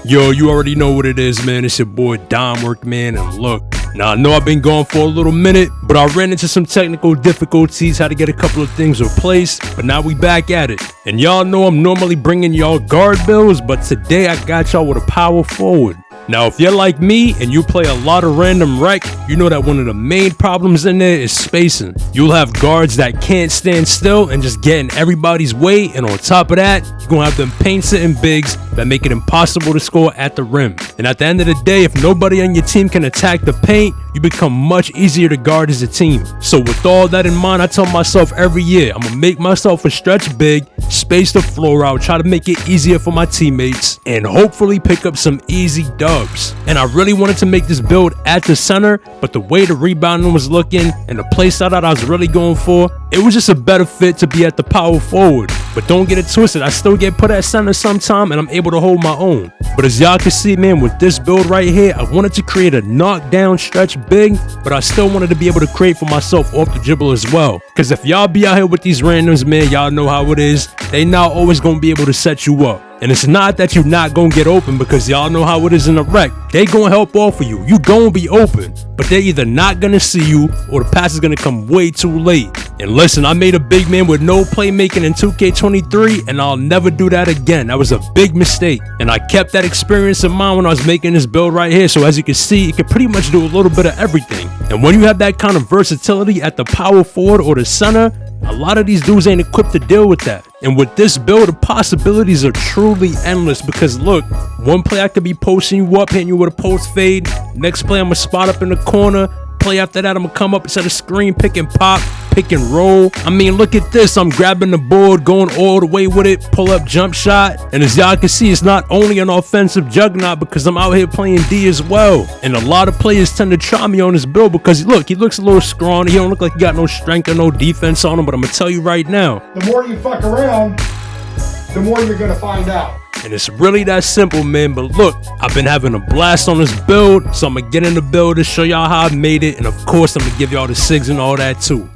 Yo, you already know what it is, man. It's your boy Dom Work, man. And look, now I know I've been gone for a little minute, but I ran into some technical difficulties, had to get a couple of things replaced, but now we back at it. And y'all know I'm normally bringing y'all guard builds, but today I got y'all with a power forward. Now, if you're like me and you play a lot of random rec, you know that one of the main problems in there is spacing. You'll have guards that can't stand still and just get in everybody's way, and on top of that, you're gonna have them paint-sitting bigs that make it impossible to score at the rim. And at the end of the day, if nobody on your team can attack the paint, you become much easier to guard as a team. So with all that in mind, I tell myself every year, I'm gonna make myself a stretch big, space the floor out, try to make it easier for my teammates, and hopefully pick up some easy dubs. And I really wanted to make this build at the center, but the way the rebounding was looking and the play style that I was really going for, it was just a better fit to be at the power forward. But don't get it twisted, I still get put at center sometime and I'm able to hold my own. But as y'all can see, man, with this build right here, I wanted to create a knockdown stretch big, but I still wanted to be able to create for myself off the dribble as well. Because if y'all be out here with these randoms, man, y'all know how it is. They not always gonna be able to set you up. And it's not that you're not gonna get open, because y'all know how it is in the rec. They gonna help offer you. You gonna be open, but they're either not gonna see you or the pass is gonna come way too late. And listen, I made a big man with no playmaking in 2K23, and I'll never do that again. That was a big mistake. And I kept that experience in mind when I was making this build right here. So as you can see, it can pretty much do a little bit of everything. And when you have that kind of versatility at the power forward or the center, a lot of these dudes ain't equipped to deal with that. And with this build, the possibilities are truly endless, because look, one play I could be posting you up, hitting you with a post fade. Next play I'm gonna spot up in the corner. Play after that I'm gonna come up and set a screen, pick and pop, pick and roll. I mean, look at this. I'm grabbing the board, going all the way with it, pull up jump shot. And as y'all can see, it's not only an offensive juggernaut, because I'm out here playing D as well. And a lot of players tend to try me on this build because look, he looks a little scrawny. He don't look like he got no strength or no defense on him, but I'm gonna tell you right now, the more you fuck around, the more you're gonna find out. And it's really that simple, man. But look, I've been having a blast on this build, so I'm gonna get in the build to show y'all how I made it, and of course I'm gonna give y'all the SIGs and all that too.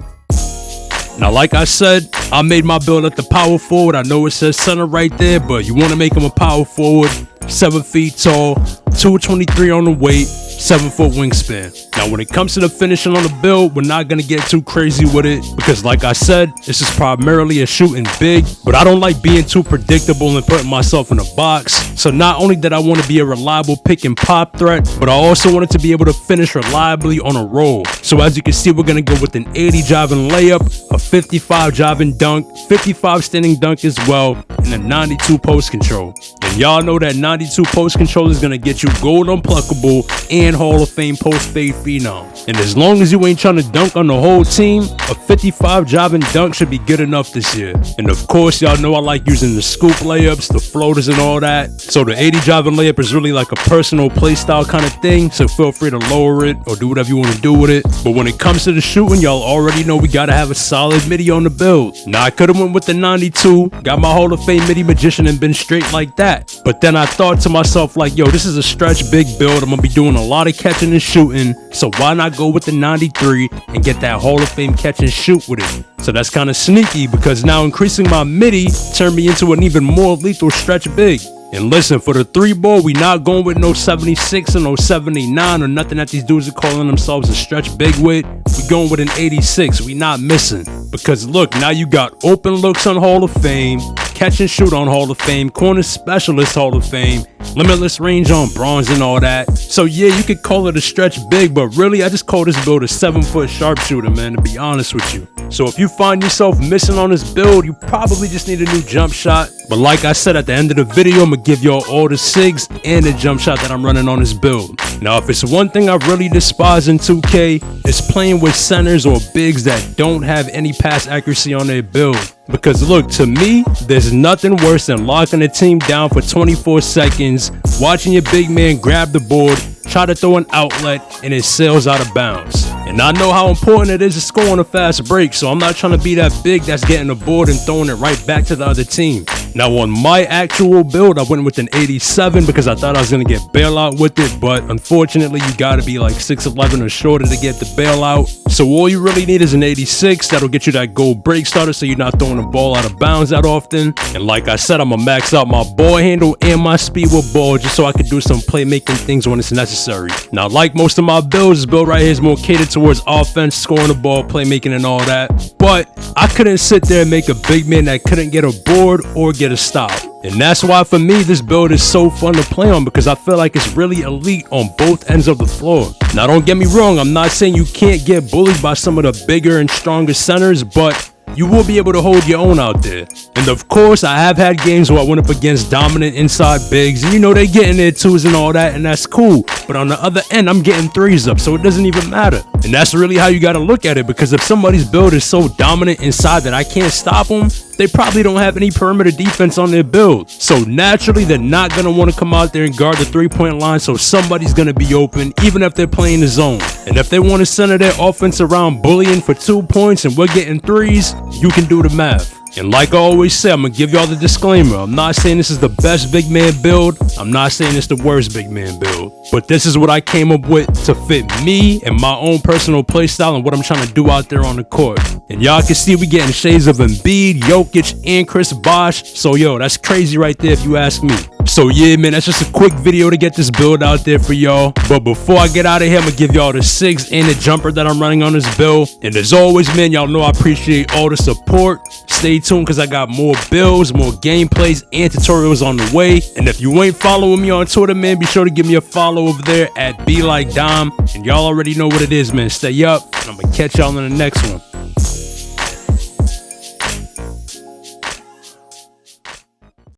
Now, like I said, I made my build at the power forward. I know it says center right there, but you want to make him a power forward, 7 feet tall, 223 on the weight, 7-foot wingspan. Now, when it comes to the finishing on the build, we're not going to get too crazy with it, because like I said, this is primarily a shooting big, but I don't like being too predictable and putting myself in a box. So not only did I want to be a reliable pick and pop threat, but I also wanted to be able to finish reliably on a roll. So as you can see, we're going to go with an 80 driving layup, a 55 driving dunk, 55 standing dunk as well, and a 92 post control. And y'all know that 92 post control is going to get you gold unpluckable and Hall of Fame post fade phenom. And as long as you ain't trying to dunk on the whole team, a 55 driving dunk should be good enough this year. And of course, y'all know I like using the scoop layups, the floaters and all that. So the 80 driving layup is really like a personal play style kind of thing, so feel free to lower it or do whatever you want to do with it. But when it comes to the shooting, y'all already know we gotta have a solid midi on the build. Now I could have went with the 92, got my Hall of Fame midi magician and been straight like that. But then I thought to myself like, yo, this is a stretch big build. I'm gonna be doing a lot of catching and shooting, so why not go with the 93 and get that Hall of Fame catch and shoot with it? So that's kind of sneaky, because now increasing my midi turned me into an even more lethal stretch big. And listen, for the 3-ball, we not going with no 76 or no 79 or nothing that these dudes are calling themselves a stretch big with. We going with an 86. We not missing. Because look, now you got open looks on Hall of Fame, catch and shoot on Hall of Fame, corner specialist Hall of Fame, limitless range on bronze and all that. So yeah, you could call it a stretch big, but really I just call this build a 7-foot sharpshooter, man, to be honest with you. So if you find yourself missing on this build, you probably just need a new jump shot. But like I said, at the end of the video, I'm gonna give y'all all the SIGs and the jump shot that I'm running on this build. Now, if it's one thing I really despise in 2K, it's playing with centers or bigs that don't have any pass accuracy on their build. Because look, to me, there's nothing worse than locking a team down for 24 seconds, watching your big man grab the board, try to throw an outlet, and it sails out of bounds. And I know how important it is to score on a fast break, so I'm not trying to be that big that's getting the board and throwing it right back to the other team. Now on my actual build, I went with an 87 because I thought I was gonna get bailout with it, but unfortunately you gotta be like 6'11" or shorter to get the bailout. So all you really need is an 86. That'll get you that gold brake starter so you're not throwing the ball out of bounds that often. And like I said, I'm gonna max out my ball handle and my speed with ball just so I can do some playmaking things when it's necessary. Now like most of my builds, this build right here is more catered towards offense, scoring the ball, playmaking and all that. But I couldn't sit there and make a big man that couldn't get a board or get a stop. And that's why for me this build is so fun to play on, because I feel like it's really elite on both ends of the floor. Now don't get me wrong, I'm not saying you can't get bullied by some of the bigger and stronger centers, but you will be able to hold your own out there. And of course, I have had games where I went up against dominant inside bigs, and you know they getting their twos and all that, and that's cool. But on the other end, I'm getting threes up, so it doesn't even matter. And that's really how you gotta look at it, because if somebody's build is so dominant inside that I can't stop them, they probably don't have any perimeter defense on their build. So naturally, they're not gonna wanna come out there and guard the 3-point line, so somebody's gonna be open, even if they're playing the zone. And if they wanna center their offense around bullying for 2 points and we're getting threes, you can do the math. And like I always say, I'm gonna give y'all the disclaimer. I'm not saying this is the best big man build. I'm not saying it's the worst big man build. But this is what I came up with to fit me and my own personal play style and what I'm trying to do out there on the court. And y'all can see we getting shades of Embiid, Jokic, and Chris Bosh. So yo, that's crazy right there if you ask me. So yeah, man, that's just a quick video to get this build out there for y'all. But before I get out of here, I'm gonna give y'all the 6 and the jumper that I'm running on this build. And as always, man, y'all know I appreciate all the support. Stay tuned because I got more builds, more gameplays, and tutorials on the way. And if you ain't following me on Twitter, man, be sure to give me a follow over there at BeLikeDom. And y'all already know what it is, man. Stay up, and I'm gonna catch y'all in the next one.